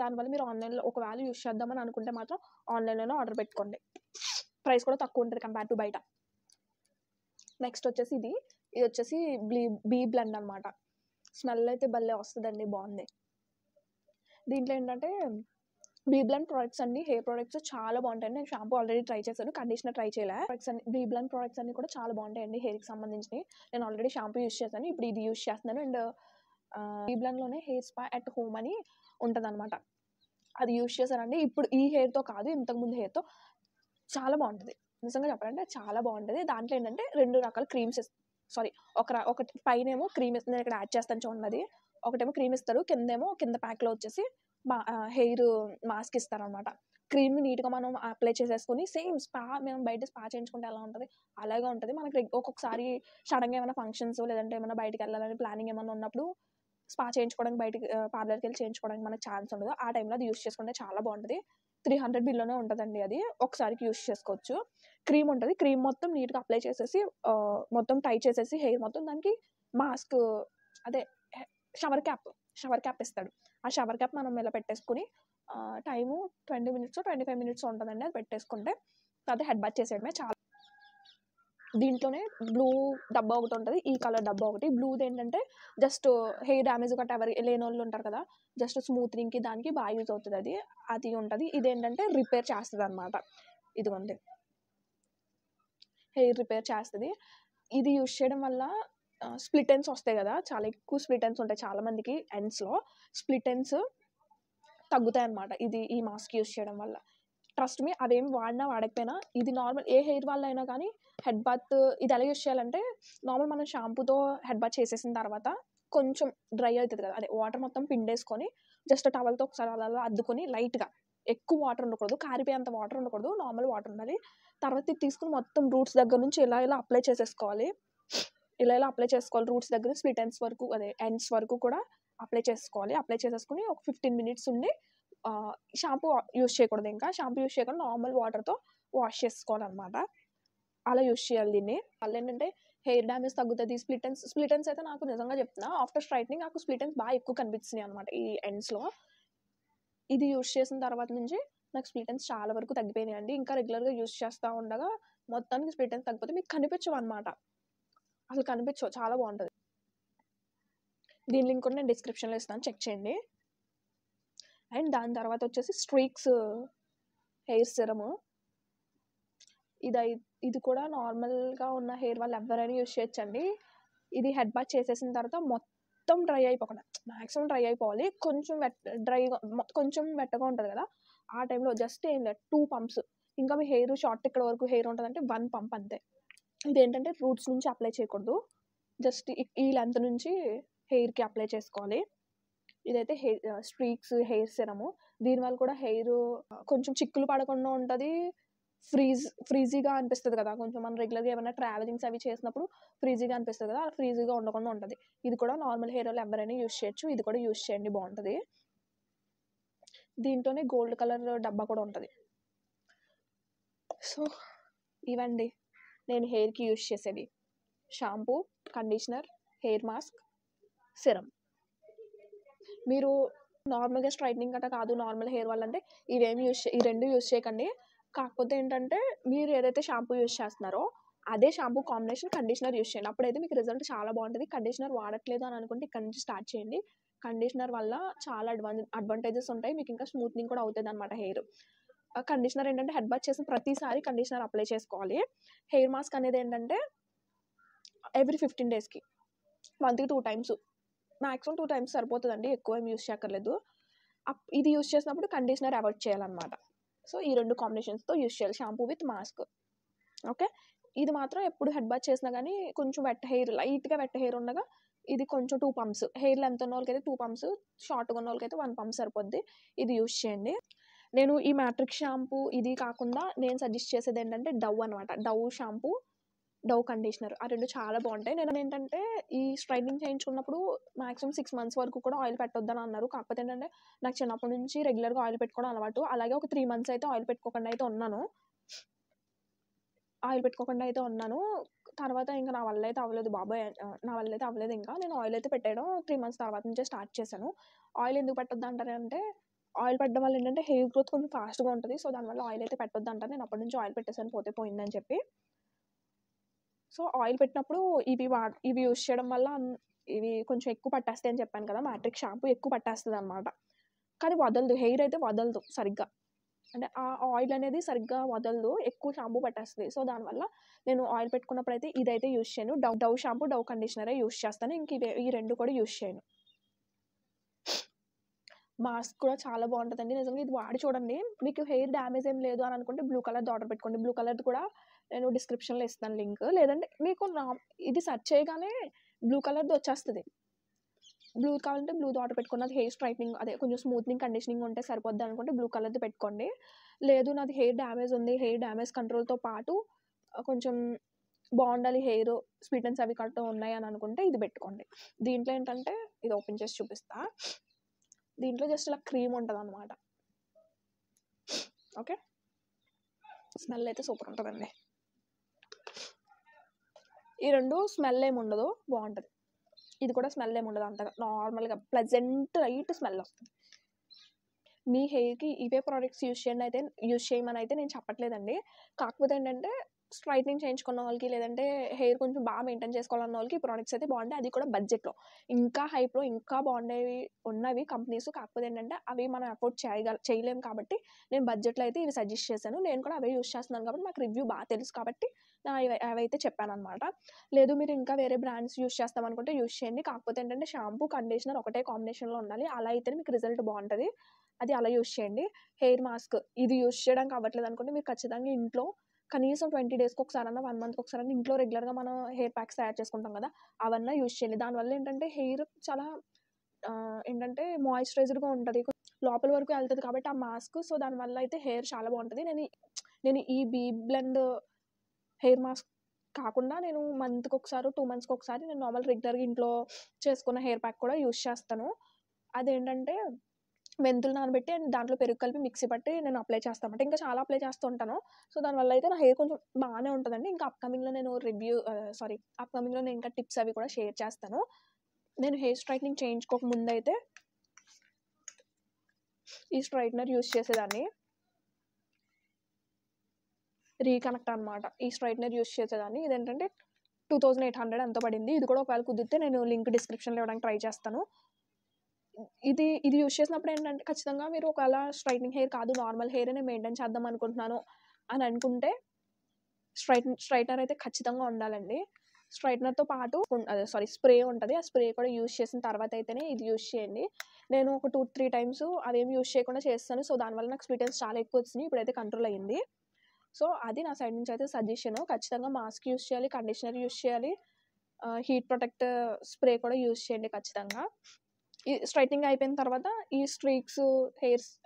దానివల్ల మీరు ఆన్లైన్లో ఒకవేళ యూస్ చేద్దామని అనుకుంటే మాత్రం ఆన్లైన్లోనే ఆర్డర్ పెట్టుకోండి. ప్రైస్ కూడా తక్కువ ఉంటుంది కంపేర్ టు బయట. నెక్స్ట్ వచ్చేసి ఇది వచ్చేసి బీ బ్లెండ్ అనమాట. స్మెల్ అయితే భలే వస్తుందండి, బాగుంది. దీంట్లో ఏంటంటే బీ బ్లెండ్ ప్రోడక్ట్స్ అన్ని హెయిర్ ప్రోడక్ట్స్ చాలా బాగుంటాయండి. నేను షాంపూ ఆల్రెడీ ట్రై చేశాను, కండిషనర్ ట్రై చేయలే. బీ బ్లెండ్ ప్రోడక్ట్స్ అన్ని కూడా చాలా బాగుంటాయండి హెయిర్కి సంబంధించినవి. నేను ఆల్రెడీ షాంపూ యూస్ చేశాను, ఇప్పుడు ఇది యూస్ చేస్తున్నాను. అండ్ బీ బ్లెండ్లోనే హెయిర్ స్పా అట్ హోమ్ అని ఉంటుంది అనమాట, అది యూస్ చేశానండి. ఇప్పుడు ఈ హెయిర్తో కాదు, ఇంతకుముందు హెయిర్తో చాలా బాగుంటుంది. నిజంగా చెప్పాలంటే చాలా బాగుంటుంది. దాంట్లో ఏంటంటే 2 రకాల క్రీమ్స్ ఒకటి పైనేమో క్రీమ్ నేను ఇక్కడ యాడ్ చేస్తాను చూడండి. ఒకటేమో క్రీమ్ ఇస్తారు, కింద ప్యాక్లో వచ్చేసి హెయిర్ మాస్క్ ఇస్తారనమాట. క్రీమ్ నీట్గా మనం అప్లై చేసేసుకుని సేమ్ మేము బయట స్పా చేయించుకుంటే ఎలా ఉంటుంది అలాగే ఉంటుంది. మనకి ఒక్కొక్కసారి సడన్గా ఏమైనా ఫంక్షన్స్ లేదంటే ఏమైనా బయటకు వెళ్ళాలని ప్లానింగ్ ఏమైనా ఉన్నప్పుడు స్పా చేయించుకోవడానికి బయటకి పార్లర్కి వెళ్ళి చేయించుకోవడానికి మనకు ఛాన్స్ ఉండదు. ఆ టైంలో అది యూస్ చేసుకుంటే చాలా బాగుంటుంది. 300 బిల్లోనే ఉంటుందండి, అది ఒకసారికి యూస్ చేసుకోవచ్చు. క్రీమ్ ఉంటుంది, క్రీమ్ మొత్తం నీట్గా అప్లై చేసేసి మొత్తం టై చేసేసి హెయిర్ మొత్తం దానికి మాస్క్ అదే షవర్ క్యాప్ ఇస్తాడు. ఆ షవర్ క్యాప్ మనం ఇలా పెట్టేసుకుని టైము 20 minutes 25 minutes ఉంటుందండి. అది పెట్టేసుకుంటే తర్వాత హెడ్ బాత్ చేసేయడమే. చాలా దీంట్లోనే బ్లూ డబ్బా ఒకటి ఉంటుంది, ఈ కలర్ డబ్బా ఒకటి. బ్లూది ఏంటంటే జస్ట్ హెయిర్ డ్యామేజ్ గట్రా ఎవరు లేని వాళ్ళు ఉంటారు కదా, జస్ట్ స్మూత్నింగ్కి దానికి బాగా యూజ్ అవుతుంది, అది ఉంటుంది. ఇదేంటంటే రిపేర్ చేస్తుంది అనమాట. ఇదిగోండి, హెయిర్ రిపేర్ చేస్తుంది. ఇది యూజ్ చేయడం వల్ల స్ప్లిట్ ఎండ్స్ వస్తాయి కదా, చాలా ఎక్కువ స్ప్లిట్ ఎండ్స్ ఉంటాయి చాలా మందికి ఎండ్స్లో. స్ప్లిట్ ఎండ్స్ తగ్గుతాయి అనమాట ఈ మాస్క్ యూజ్ చేయడం వల్ల. ట్రస్ట్ మీ, అవేం వాడినా వాడకపోయినా ఇది నార్మల్ ఏ హెయిర్ వల్ల అయినా కానీ హెడ్ బాత్ ఇది ఎలా యూజ్ చేయాలంటే, నార్మల్ మనం షాంపూతో హెడ్ బాత్ చేసేసిన తర్వాత కొంచెం డ్రై అవుతుంది కదా, అదే వాటర్ మొత్తం పిండేసుకొని జస్ట్ టవల్తో ఒకసారి అలా అద్దుకొని లైట్గా, ఎక్కువ వాటర్ ఉండకూడదు, కారిపోయేంత వాటర్ ఉండకూడదు, నార్మల్ వాటర్ ఉండాలి. తర్వాత ఇది తీసుకుని మొత్తం రూట్స్ దగ్గర నుంచి ఇలా అప్లై చేసేసుకోవాలి. ఇలా అప్లై చేసుకోవాలి రూట్స్ దగ్గర స్ప్లిట్ ఎండ్స్ వరకు కూడా అప్లై చేసుకోవాలి. అప్లై చేసేసుకుని ఒక 15 minutes ఉండి షాంపూ యూస్ చేయకూడదు. ఇంకా షాంపూ యూస్ చేయకుండా నార్మల్ వాటర్తో వాష్ చేసుకోవాలన్నమాట. అలా యూస్ చేయాలి దీన్ని. మళ్ళీ ఏంటంటే హెయిర్ డ్యామేజ్ తగ్గుతుంది. స్ప్లిట్ ఎండ్స్ అయితే నాకు నిజంగా చెప్తున్నా, ఆఫ్టర్ స్ట్రైట్నింగ్ నాకు స్ప్లిట్ ఎండ్స్ బాగా ఎక్కువ కనిపించినాయి అనమాట ఈ ఎండ్స్లో. ఇది యూస్ చేసిన తర్వాత నుంచి నాకు స్ప్లిట్ ఎండ్స్ చాలా వరకు తగ్గిపోయినాయండి. ఇంకా రెగ్యులర్‌గా యూజ్ చేస్తా ఉండగా మొత్తానికి స్ప్లిట్ ఎండ్స్ తగ్గిపోతే మీకు కనిపించవనమాట. అసలు కనిపించవు. చాలా బావుంటది. దీని లింక్ కూడా నేను డిస్క్రిప్షన్‌లో ఇస్తాను. చెక్ చేయండి. అండ్ దాని తర్వాత వచ్చేసి స్ట్రీక్స్ హెయిర్ సిరము. ఇది కూడా నార్మల్‌గా ఉన్న హెయిర్ వాళ్ళు ఎవ్వరైనా యూజ్ చేయొచ్చండి. ఇది హెడ్ బాత్ చేసేసిన తర్వాత మొత్తం డ్రై అయిపోకుండా మాక్సిమం డ్రై అయిపోవాలి. కొంచెం కొంచెం వెట్టగా ఉంటది కదా! ఆ టైంలో జస్ట్ ఏం లేదు 2 పంప్స్. ఇంకా మీ హెయిర్ షార్ట్ ఇక్కడ వరకు హెయిర్ ఉంటదంటే 1 పంప్ అంతే. ఇదేంటంటే రూట్స్ నుంచి అప్లై చేయకూడదు. జస్ట్ ఈ లెంత్ నుంచి హెయిర్‌కి అప్లై చేసుకోవాలి. ఇదైతే స్ట్రీక్స్ హెయిర్ సిరము. దీనివల్ల కూడా హెయిర్ కొంచెం చిక్కులు పడకుండా ఉంటది. ఫ్రీజీగా అనిపిస్తది కదా! కొంచెం మనం రెగ్యులర్‌గా ఏమైనా ట్రావెలింగ్స్ అవి చేసినప్పుడు ఫ్రీజీగా అనిపిస్తది కదా! అలా ఫ్రీజీగా ఉండకుండా ఉంటది. ఇది కూడా నార్మల్ హెయిర్ వాళ్ళు ఎవరైనా యూజ్ చేయొచ్చు. ఇది కూడా యూజ్ చేయండి బావుంటది. దీంట్లోనే గోల్డ్ కలర్ డబ్బా కూడా ఉంటది. సో, ఇవండి నేను హెయిర్‌కి యూజ్ చేసేవి. Shampoo, conditioner, hair mask, serum. మీరు నార్మల్‌గా స్ట్రైట్నింగ్ గట్టా కాదు, నార్మల్ హెయిర్ వాళ్ళంటే ఈ 2 యూజ్ చేయకండి. కాకపోతే ఏంటంటే మీరు ఏదైతే షాంపూ యూజ్ చేస్తున్నారో అదే షాంపూ కాంబినేషన్ కండిషనర్ యూజ్ చేయండి. అప్పుడైతే మీకు రిజల్ట్ చాలా బావుంటది. కండిషనర్ వాడట్లేదు అని అనుకుంటే ఇక్కడ నుంచి స్టార్ట్ చేయండి. కండిషనర్ వల్ల చాలా అడ్వాంటేజెస్ ఉంటాయి. మీకు ఇంకా స్మూత్నింగ్ కూడా అవుతదనమాట హెయిర్. కండిషనర్ ఏంటంటే హెడ్ బాత్ చేసిన ప్రతిసారి కండిషనర్ అప్లై చేసుకోవాలి. హెయిర్ మాస్క్ అనేది ఏంటంటే ఎవ్రీ 15 డేస్‌కి. మంత్‌కి 2 టైమ్స్. Maximum 2 times సరిపోతదండి. ఎక్కువ ఏమి యూజ్ చేయక్కర్లేదు. ఇది యూజ్ చేసినప్పుడు కండిషనర్ అవాయిడ్ చేయాలనమాట. సో, ఈ 2 కాంబినేషన్స్‌తో యూజ్ చేయాలి. Shampoo with mask. ఓకే. ఇది మాత్రం ఎప్పుడు హెడ్ బాత్ చేసినా గానీ కొంచెం లైట్‌గా వెట్ హెయిర్ ఉండగా ఇది కొంచెం 2 పంప్స్. హెయిర్ లెంత్ ఉన్నోళ్ళకైతే 2 పంప్స్, షార్ట్‌గా ఉన్నోళ్ళకైతే 1 పంప్ సరిపోద్ది. ఇది యూజ్ చేయండి. నేను ఈ మ్యాట్రిక్స్ షాంపూ ఇది కాకుండా నేను సజెస్ట్ చేసేదేంటంటే డవ్ అనమాట. Dove shampoo, Dove conditioner. ఆ 2 చాలా బావుంటాయి. నేనేంటంటే ఈ స్ట్రైట్నింగ్ చేయించుకున్నప్పుడు మాక్సిమం 6 మంత్స్ వరకు కూడా ఆయిల్ పెట్టొద్దని అన్నారు. కాకపోతే ఏంటంటే నాకు చిన్నప్పటి నుంచి రెగ్యులర్‌గా ఆయిల్ పెట్టుకోవడం అలవాటు. అలాగే ఒక 3 మంత్స్ అయితే ఆయిల్ పెట్టుకోకుండా అయితే ఉన్నాను. తర్వాత ఇంక నా వల్ల అయితే అవ్వలేదు బాబోయ్! నా వల్ల అయితే అవ్వలేదు ఇంకా. నేను ఆయిల్ అయితే పెట్టేయడం 3 మంత్స్ తర్వాత నుంచే స్టార్ట్ చేశాను. ఆయిల్ ఎందుకు పెట్టొద్దంటారంటే ఆయిల్ పెట్టడం వల్ల ఏంటంటే హెయిర్ గ్రోత్ కొంచెం ఫాస్ట్‌గా ఉంటది. సో, దానివల్ల ఆయిల్ అయితే పెట్టొద్దంటారు. నేను అప్పటి నుంచి ఆయిల్ పెట్టేసాను పోతే పోయిందని చెప్పి. సో, ఆయిల్ పెట్టినప్పుడు ఇవి యూజ్ చేయడం వల్ల ఇవి కొంచెం ఎక్కువ పట్టేస్తాయి అని చెప్పాను కదా! మ్యాట్రిక్స్ షాంపూ ఎక్కువ పట్టేస్తదనమాట. కానీ వదలదు. హెయిర్ అయితే వదలదు సరిగ్గా. అంటే ఆ ఆయిల్ అనేది సరిగ్గా వదలదు. ఎక్కువ షాంపూ పట్టేస్తది. సో, దానివల్ల నేను ఆయిల్ పెట్టుకున్నప్పుడైతే ఇదైతే యూజ్ చేయను. డవ్ షాంపూ, డవ్ కండిషనరే యూజ్ చేస్తాను. ఇంక ఈ 2 కూడా యూజ్ చేయను. మాస్క్ కూడా చాలా బావుంటదండి. నిజంగా ఇది వాడి చూడండి. మీకు హెయిర్ డ్యామేజ్ ఏం లేదు అని అనుకుంటే బ్లూ కలర్‌ది ఆర్డర్ పెట్టుకోండి. బ్లూ కలర్‌ది కూడా నేను డిస్క్రిప్షన్‌లో ఇస్తాను లింక్. లేదంటే మీకు ఇది సెర్చ్ చేయగానే బ్లూ కలర్‌ది వచ్చేస్తది. బ్లూ కావాలంటే బ్లూది ఆర్డర్ పెట్టుకోండి. అది హెయిర్ స్ట్రైట్నింగ్ అదే కొంచెం స్మూత్నింగ్, కండిషనింగ్ ఉంటే సరిపోద్ది అనుకుంటే బ్లూ కలర్‌ది పెట్టుకోండి. లేదు నాది హెయిర్ డ్యామేజ్ ఉంది. హెయిర్ డ్యామేజ్ కంట్రోల్‌తో పాటు కొంచెం బావుండాలి హెయిర్ స్ప్లిట్ ఎండ్స్ అవి కరెక్ట్‌గా ఉన్నాయి అని అనుకుంటే ఇది పెట్టుకోండి. దీంట్లో ఏంటంటే ఇది ఓపెన్ చేసి చూపిస్తా. దీంట్లో జస్ట్ ఇలా క్రీమ్ ఉంటదనమాట. ఓకే. స్మెల్ అయితే సూపర్ ఉంటదండి. ఈ 2 స్మెల్ ఏమి ఉండదు. బావుంటది. ఇది కూడా స్మెల్ ఏమి ఉండదు అంతగా. నార్మల్‌గా ప్లెజెంట్ లైట్ స్మెల్ వస్తది. మీ హెయిర్‌కి ఇవే ప్రొడక్ట్స్ యూజ్ చేయమని అయితే నేను చెప్పట్లేదండి. కాకపోతే ఏంటంటే స్ట్రైట్నింగ్ చేయించుకున్న వాళ్ళకి లేదంటే హెయిర్ కొంచెం బాగా మెయింటైన్ చేసుకోవాలన్న వాళ్ళకి ఈ ప్రొడక్ట్స్ అయితే బావుంటాయి. అది కూడా బడ్జెట్‌లో. ఇంకా హైప్‌లో ఇంకా బాగుండేవి ఉన్నవి కంపెనీస్. కాకపోతే ఏంటంటే అవి మనం అఫోర్డ్ చేయలేము కాబట్టి నేను బడ్జెట్‌లో అయితే ఇవి సజెస్ట్ చేశాను. నేను కూడా అవే యూజ్ చేస్తున్నాను కాబట్టి నాకు రివ్యూ బాగా తెలుసు కాబట్టి అవైతే చెప్పాననమాట. లేదు మీరు ఇంకా వేరే బ్రాండ్స్ యూజ్ చేస్తామనుకుంటే యూజ్ చేయండి. కాకపోతే ఏంటంటే షాంపూ, కండిషనర్ ఒకటే కాంబినేషన్‌లో ఉండాలి. అలా అయితేనే మీకు రిజల్ట్ బావుంటది. అది అలా యూజ్ చేయండి. హెయిర్ మాస్క్ ఇది యూజ్ చేయడానికి అవ్వట్లేదు అనుకుంటే మీరు ఖచ్చితంగా ఇంట్లో కనీసం 20 డేస్‌కి ఒకసారన్నా, 1 మంత్‌కి ఒకసారన్నా ఇంట్లో రెగ్యులర్‌గా మనం హెయిర్ ప్యాక్స్ తయారు చేసుకుంటాం కదా! అవన్నా యూజ్ చేయండి. దానివల్ల ఏంటంటే హెయిర్ చాలా ఏంటంటే మాయిశ్చరైజ్డ్‌గా ఉంటది. లోపల వరకు ఎళ్తది కాబట్టి ఆ మాస్క్. సో, దానివల్ల అయితే హెయిర్ చాలా బావుంటది. నేను ఈ బీ బ్లెండ్ హెయిర్ మాస్క్ కాకుండా నేను మంత్‌కొకసారో, 2 మంత్స్‌కొకసారి నేను నార్మల్ రెగ్యులర్‌గా ఇంట్లో చేసుకున్న హెయిర్ ప్యాక్ కూడా యూజ్ చేస్తాను. అదేంటంటే మెంతులు నానబెట్టి అండ్ దాంట్లో పెరుగు కలిపి మిక్సీ పట్టి నేను అప్లై చేస్తానన్నమాట. ఇంకా చాలా అప్లై చేస్తూ ఉంటాను. సో, దానివల్ల అయితే నా హెయిర్ కొంచెం బానే ఉంటదండి. ఇంకా అప్‌కమింగ్‌లో నేను ఇంకా టిప్స్ అవి కూడా షేర్ చేస్తాను. నేను హెయిర్ స్ట్రైట్నింగ్ చేయించుకోక ముందైతే ఈ స్ట్రైట్నర్ యూజ్ చేసేదాన్ని. రీకనెక్ట్ అనమాట. ఈ స్ట్రెయిట్‌నర్ యూజ్ చేసేదాన్ని. ఇదేంటంటే 2800 ఎంతో పడింది. ఇది కూడా ఒకవేళ కుదిరితే నేను లింక్ డిస్క్రిప్షన్‌లో ఇవ్వడానికి ట్రై చేస్తాను. ఇది యూజ్ చేసినప్పుడు ఏంటంటే ఖచ్చితంగా మీరు ఒకవేళ స్ట్రెయిటనింగ్ హెయిర్ కాదు నార్మల్ హెయిరే నేను మెయింటైన్ చేద్దాం అనుకుంటున్నాను అని అనుకుంటే స్ట్రెయిటనర్ అయితే ఖచ్చితంగా ఉండాలండి. స్ట్రెయిటనర్‌తో పాటు స్ప్రే ఉంటది. ఆ స్ప్రే కూడా యూజ్ చేసిన తర్వాత అయితేనే ఇది యూజ్ చేయండి. నేను ఒక 2, 3 టైమ్స్ అదేమి యూజ్ చేయకుండా చేస్తాను. సో, దానివల్ల నాకు స్ప్లిట్ ఎండ్స్ చాలా ఎక్కువ వచ్చినాయి. ఇప్పుడైతే కంట్రోల్ అయింది. సో, అది నా సైడ్ నుంచి అయితే సజెషను. ఖచ్చితంగా మాస్క్ యూజ్ చేయాలి, కండిషనర్ యూజ్ చేయాలి. హీట్ ప్రొటెక్ట్ స్ప్రే కూడా యూజ్ చేయండి ఖచ్చితంగా. ఈ స్ట్రెయిటనింగ్ అయిపోయిన తర్వాత ఈ స్ట్రీక్స్,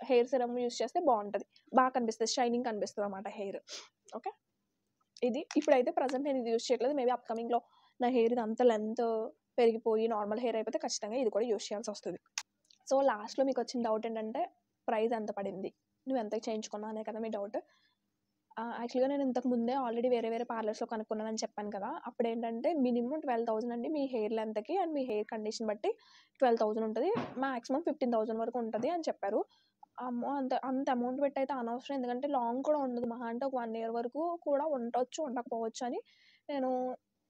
హెయిర్ సిరమ్ యూజ్ చేస్తే బావుంటది. బాగా కనిపిస్తది. షైనింగ్ కనిపిస్తదనమాట హెయిర్. ఓకే. ఇది ఇప్పుడైతే ప్రెజెంట్ నేను ఇది యూజ్ చేయట్లేదు. మేబీ అప్‌కమింగ్‌లో నా హెయిర్ ఇదంతా లెంత్ పెరిగిపోయి నార్మల్ హెయిర్ అయిపోతే ఖచ్చితంగా ఇది కూడా యూజ్ చేయాల్సొస్తది. సో, లాస్ట్‌లో మీకొచ్చిన డౌట్ ఏంటంటే ప్రైస్ ఎంత పడింది? నువ్వు ఎంతకి చేయించుకున్నావు అనే కదా మీ డౌట్. యాక్చువల్‌గా నేను ఇంతకు ముందే ఆల్రెడీ వేరే వేరే పార్లర్స్‌లో కనుక్కున్నానని చెప్పాను కదా! అప్పుడేంటంటే మినిమమ్ 12,000 అండి మీ హెయిర్ లెంత్‌కి అండ్ మీ హెయిర్ కండిషన్ బట్టి 12,000 ఉంటది. మాక్సిమం 15,000 వరకు ఉంటది అని చెప్పారు. అమ్మో! అంత అమౌంట్ పెట్టయితే అనవసరం. ఎందుకంటే లాంగ్ కూడా ఉండదు. మహా అంటే ఒక 1 ఇయర్ వరకు కూడా ఉండొచ్చు, ఉండకపోవచ్చు అని నేను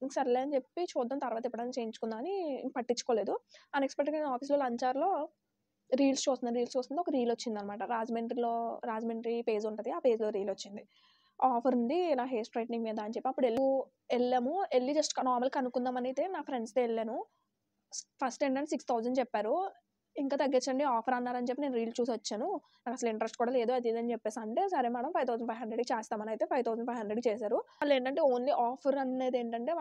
సర్లే అని చెప్పి చూద్దాం తర్వాత ఎప్పుడైనా చేయించుకుందాం అని పట్టించుకోలేదు. అన్‌ఎక్స్‌పెక్టెడ్‌గా నేను ఆఫీస్‌లో లంచ్ అవర్‌లో రీల్స్ చూస్తుంటే ఒక రీల్ వచ్చిందనమాట. రాజమండ్రి పేజ్ ఉంటది. ఆ పేజ్‌లో రీల్ వచ్చింది. ఆఫర్ ఉంది నా హెయిర్ స్ట్రెయిటనింగ్ మీద అని చెప్పి అప్పుడు ఎళ్లి జస్ట్ నార్మల్‌గా కనుక్కుందామని అయితే నా ఫ్రెండ్స్‌తో ఎళ్ళాను. ఫస్ట్ ఏంటంటే 6,000 చెప్పారు. ఇంకా తగ్గించండి ఆఫర్ అన్నారని చెప్పి నేను రీల్ చూసొచ్చాను. నాకసలు ఇంట్రెస్ట్ కూడా లేదు అది ఇది అని చెప్పేసి అంటే, సరే మేడం 5,500కి చేస్తామని అయితే 5,500కి చేశారు. వాళ్ళేంటంటే ఓన్లీ ఆఫర్ అనేదేంటంటే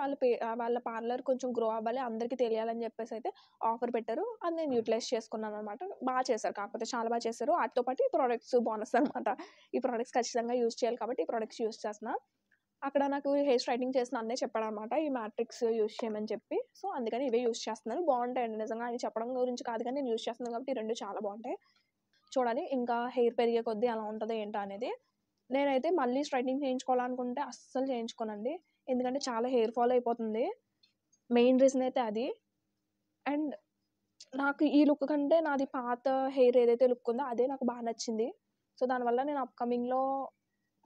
వాళ్ళ పార్లర్ కొంచెం గ్రో అవ్వాలి, అందరికీ తెలియాలని చెప్పేసి అయితే ఆఫర్ పెట్టారు. అది నేను యుటిలైజ్ చేసుకున్నాననమాట. చేశారు కాకపోతే చాలా చేశారు. వాటితో పాటు ఈ ప్రొడక్ట్స్ బోనస్ అనమాట. ఈ ప్రొడక్ట్స్ ఖచ్చితంగా యూజ్ చేయాలి కాబట్టి ఈ ప్రొడక్ట్స్ యూజ్ చేస్తున్నా. అక్కడ నాకు హెయిర్ స్ట్రైటనింగ్ చేసిన అన్నయ్య చెప్పాడనమాట. ఈ మ్యాట్రిక్స్ యూజ్ చేయమని చెప్పి. సో, అందుకని ఇవే యూజ్ చేస్తున్నాను. బావుంటాయండి నిజంగా. ఆయన చెప్పడం గురించి కాదు కానీ నేను యూజ్ చేస్తున్నాను కాబట్టి ఈ 2 చాలా బావుంటాయి. చూడాలి ఇంకా హెయిర్ పెరిగే కొద్దీ ఎలా ఉంటదో ఏంటో అనేది. నేనైతే మళ్ళీ స్ట్రైటనింగ్ చేయించుకోవాలనుకుంటే అస్సలు చేయించుకోనండి. ఎందుకంటే చాలా హెయిర్ ఫాల్ అయిపోతుంది. మెయిన్ రీజన్ అయితే అది. అండ్ నాకు ఈ లుక్ కంటే నాది పాత హెయిర్ ఏదైతే లుక్ ఉందో అదే నాకు బా నచ్చింది. సో, దానివల్ల నేను అప్‌కమింగ్‌లో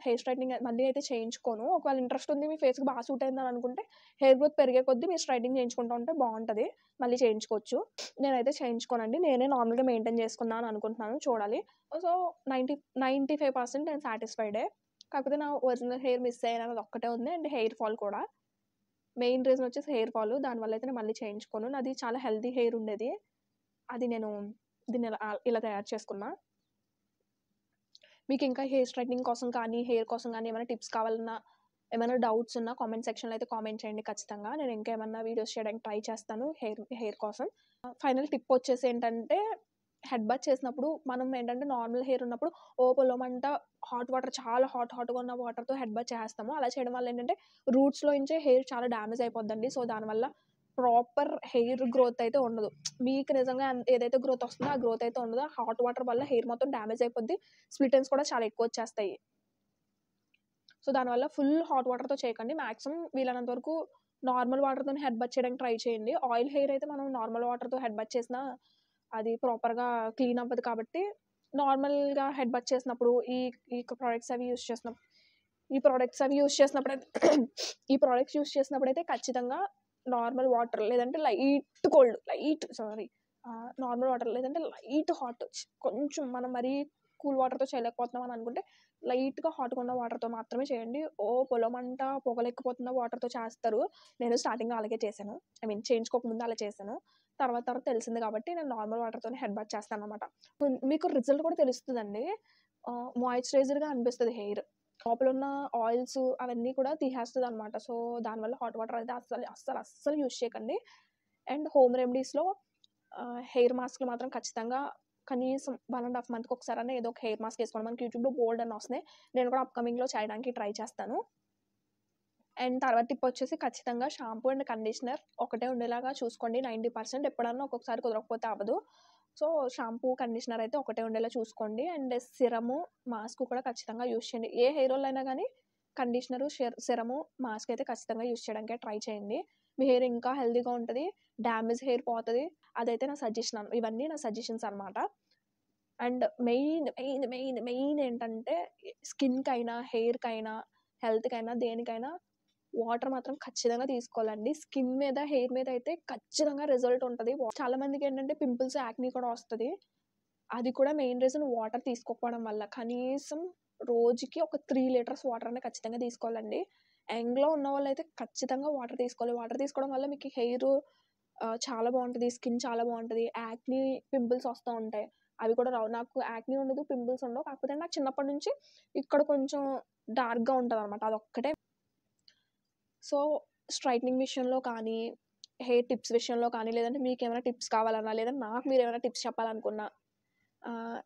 హెయిర్ స్ట్రైటనింగ్ మళ్ళీ అయితే చేయించుకోను. ఒకవేళ ఇంట్రెస్ట్ ఉంది మీ ఫేస్‌కి బాగా సూట్ అయిందని అనుకుంటే హెయిర్ గ్రోత్ పెరిగే కొద్దీ మీరు స్ట్రైటనింగ్ చేయించుకుంటా ఉంటే బావుంటది. మళ్ళీ చేయించుకోవచ్చు. నేనైతే చేయించుకోనండి. నేనే నార్మల్‌గా మెయింటైన్ చేసుకుందాం అని అనుకుంటున్నాను. చూడాలి. సో, 95% నేను సాటిస్ఫైడే. కాకపోతే నా ఒరిజినల్ హెయిర్ మిస్ అయ్యానన్నది ఒక్కటే ఉంది. అండ్ హెయిర్ ఫాల్ కూడా. మెయిన్ రీజన్ వచ్చేసి హెయిర్ ఫాల్. దానివల్ల అయితే నేను మళ్ళీ చేయించుకోను. నాది చాలా హెల్తీ హెయిర్ ఉండేది. అది నేను దీన్ని ఇలా తయారు చేసుకున్నా. మీకింకా హెయిర్ స్ట్రెయిటనింగ్ కోసం కానీ, హెయిర్ కోసం గానీ ఏమైనా టిప్స్ కావాలన్నా, ఏమైనా డౌట్స్ ఉన్నా కామెంట్ సెక్షన్‌లో అయితే కామెంట్ చేయండి ఖచ్చితంగా. నేను ఇంకా ఏమన్నా వీడియోస్ చేయడానికి ట్రై చేస్తాను హెయిర్ కోసం. ఫైనల్ టిప్ వచ్చేసి ఏంటంటే, హెడ్ బాత్ చేసినప్పుడు మనం ఏంటంటే నార్మల్ హెయిర్ ఉన్నప్పుడు పొలమంట హాట్ వాటర్ చాలా హాట్‌గా ఉన్న వాటర్‌తో హెడ్ బాత్ చేసేస్తాము. అలా చేయడం వల్ల ఏంటంటే రూట్స్‌లో నుంచే హెయిర్ చాలా డ్యామేజ్ అయిపోద్దండి. సో, దానివల్ల ప్రాపర్ హెయిర్ గ్రోత్ అయితే ఉండదు. మీకు నిజంగా ఏదైతే గ్రోత్ వస్తుందో, ఆ గ్రోత్ అయితే ఉండదు. హాట్ వాటర్ వల్ల హెయిర్ మొత్తం డ్యామేజ్ అయిపోద్ది. స్ప్లిట్ ఎండ్స్ కూడా చాలా ఎక్కువొచ్చేస్తాయి. సో, దానివల్ల ఫుల్ హాట్ వాటర్‌తో చేయకండి. మాక్సిమం వీలైనంత వరకు నార్మల్ వాటర్‌తోనే హెడ్ బాత్ చేయడానికి ట్రై చేయండి. ఆయిల్ హెయిర్ అయితే మనం నార్మల్ వాటర్‌తో హెడ్ బాత్ చేసినా అది ప్రాపర్‌గా క్లీన్ అవ్వదు కాబట్టి, నార్మల్‌గా హెడ్ బాత్ చేసినప్పుడు ఈ ప్రొడక్ట్స్ అవి యూజ్ చేసినప్పుడు ఈ ప్రొడక్ట్స్ అవి యూజ్ చేసినప్పుడైతే ఈ ప్రొడక్ట్స్ యూజ్ చేసినప్పుడైతే ఖచ్చితంగా నార్మల్ వాటర్ లేదంటే నార్మల్ వాటర్ లేదంటే లైట్ హాట్ కొంచెం మనం మరీ కూల్ వాటర్‌తో చేయలేకపోతున్నాం అని అనుకుంటే లైట్‌గా హాట్‌గా ఉన్న వాటర్‌తో మాత్రమే చేయండి. పొలమంట పొగలెక్కిపోతున్న వాటర్‌తో చేస్తారు. నేను స్టార్టింగ్‌లో అలాగే చేశాను. చేయించుకోకముందు అలా చేశాను. తర్వాత తెలిసింది కాబట్టి నేను నార్మల్ వాటర్‌తోనే హెడ్ బాత్ చేస్తాననమాట. మీకు రిజల్ట్ కూడా తెలుస్తదండి. మాయిశ్చరైజర్‌గా అనిపిస్తది హెయిర్. లోపలున్న ఆయిల్స్ అవన్నీ కూడా తీసేస్తదనమాట. సో, దానివల్ల హాట్ వాటర్ అయితే అస్సలు యూజ్ చేయకండి. అండ్ హోమ్ రెమెడీస్‌లో హెయిర్ మాస్క్‌లు మాత్రం ఖచ్చితంగా కనీసం 1 ½ మంత్‌కి ఒకసారన్నా ఏదో ఒక హెయిర్ మాస్క్ ఏసుకోండి. మనకి యూట్యూబ్‌లో బోలెడన్ని వస్తున్నాయి. నేను కూడా అప్‌కమింగ్‌లో చేయడానికి ట్రై చేస్తాను. అండ్ తర్వాత టిప్ వచ్చేసి ఖచ్చితంగా షాంపూ అండ్ కండిషనర్ ఒకటే ఉండేలాగా చూసుకోండి. 90% ఎప్పుడన్నా ఒక్కొక్కసారి కుదరకపోతే అవ్వదు. సో, షాంపూ, కండిషనర్ అయితే ఒకటే ఉండేలా చూసుకోండి. అండ్ సిరము, మాస్క్ కూడా ఖచ్చితంగా యూజ్ చేయండి. ఏ హెయిర్ ఆయిల్ అయినా గానీ కండిషనరు, సిరము, మాస్క్ అయితే ఖచ్చితంగా యూజ్ చేయడానికే ట్రై చేయండి. మీ హెయిర్ ఇంకా హెల్తీగా ఉంటది. డ్యామేజ్ హెయిర్ పోతది. అదైతే నా సజెషన్. ఇవన్నీ నా సజెషన్స్ అనమాట. అండ్ మెయిన్ ఏంటంటే స్కిన్‌కైనా, హెయిర్‌కైనా హెల్త్‌కైనా, దేనికైనా వాటర్ మాత్రం ఖచ్చితంగా తీసుకోవాలండి. స్కిన్ మీద, హెయిర్ మీద అయితే ఖచ్చితంగా రిజల్ట్ ఉంటది. చాలా మందికేంటంటే పింపుల్స్, యాక్నీ కూడా వస్తది. అది కూడా మెయిన్ రీజన్ వాటర్ తీసుకోకపోవడం వల్ల. కనీసం రోజుకి ఒక 3 లీటర్స్ వాటర్ అనేది ఖచ్చితంగా తీసుకోవాలండి. యంగ్‌లో ఉన్నవాళ్ళైతే ఖచ్చితంగా వాటర్ తీసుకోవాలి. వాటర్ తీసుకోవడం వల్ల మీకు హెయిరు చాలా బావుంటది. స్కిన్ చాలా బావుంటది. యాక్నీ, పింపుల్స్ వస్తా ఉంటాయి. అవి కూడా రావు. నాకు యాక్నీ ఉండదు, పింపుల్స్ ఉండవు. కాకపోతే నాకు చిన్నప్పటి నుంచి ఇక్కడ కొంచెం డార్క్‌గా ఉంటదనమాట. అదొక్కటే. సో, స్ట్రైట్నింగ్ విషయంలో కానీ, హెయిర్ టిప్స్ విషయంలో కానీ, లేదంటే మీకేమైనా టిప్స్ కావాలన్నా, లేదా నాకు మీరేమైనా టిప్స్ చెప్పాలనుకున్నా,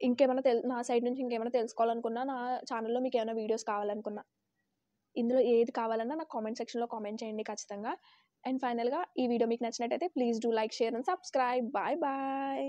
ఇంకేమైనా నా సైడ్ నుంచి ఇంకేమైనా తెలుసుకోవాలనుకున్నా, నా ఛానెల్‌లో మీకేమైనా వీడియోస్ కావాలనుకున్నా, ఇందులో ఏది కావాలన్నా నాకు కామెంట్ సెక్షన్‌లో కామెంట్ చేయండి ఖచ్చితంగా. అండ్ ఫైనల్‌గా ఈ వీడియో మీకు నచ్చినట్టయితే please do like, share and subscribe. Bye bye.